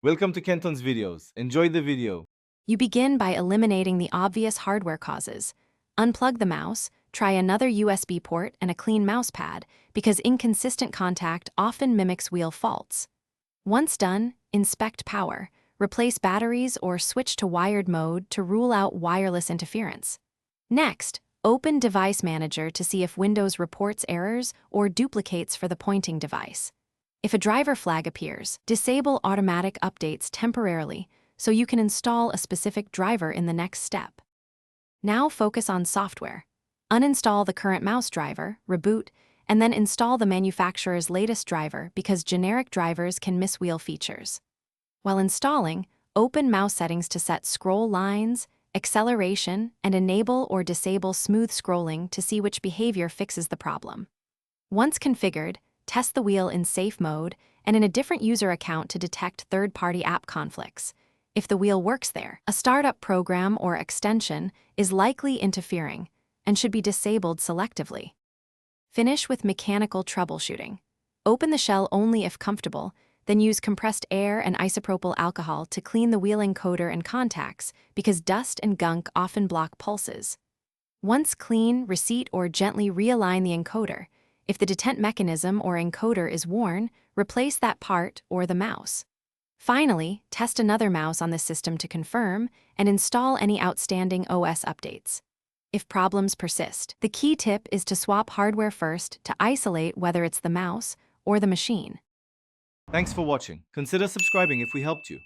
Welcome to Kenton's videos. Enjoy the video. You begin by eliminating the obvious hardware causes. Unplug the mouse, try another USB port and a clean mouse pad, because inconsistent contact often mimics wheel faults. Once done, inspect power, replace batteries or switch to wired mode to rule out wireless interference. Next, open Device Manager to see if Windows reports errors or duplicates for the pointing device. If a driver flag appears, disable automatic updates temporarily so you can install a specific driver in the next step. Now focus on software. Uninstall the current mouse driver, reboot, and then install the manufacturer's latest driver because generic drivers can miss wheel features. While installing, open mouse settings to set scroll lines, acceleration, and enable or disable smooth scrolling to see which behavior fixes the problem. Once configured, test the wheel in safe mode and in a different user account to detect third-party app conflicts. If the wheel works there, a startup program or extension is likely interfering and should be disabled selectively. Finish with mechanical troubleshooting. Open the shell only if comfortable, then use compressed air and isopropyl alcohol to clean the wheel encoder and contacts because dust and gunk often block pulses. Once clean, reseat or gently realign the encoder. If the detent mechanism or encoder is worn, replace that part or the mouse. Finally, test another mouse on the system to confirm and install any outstanding OS updates. If problems persist, the key tip is to swap hardware first to isolate whether it's the mouse or the machine. Thanks for watching. Consider subscribing if we helped you.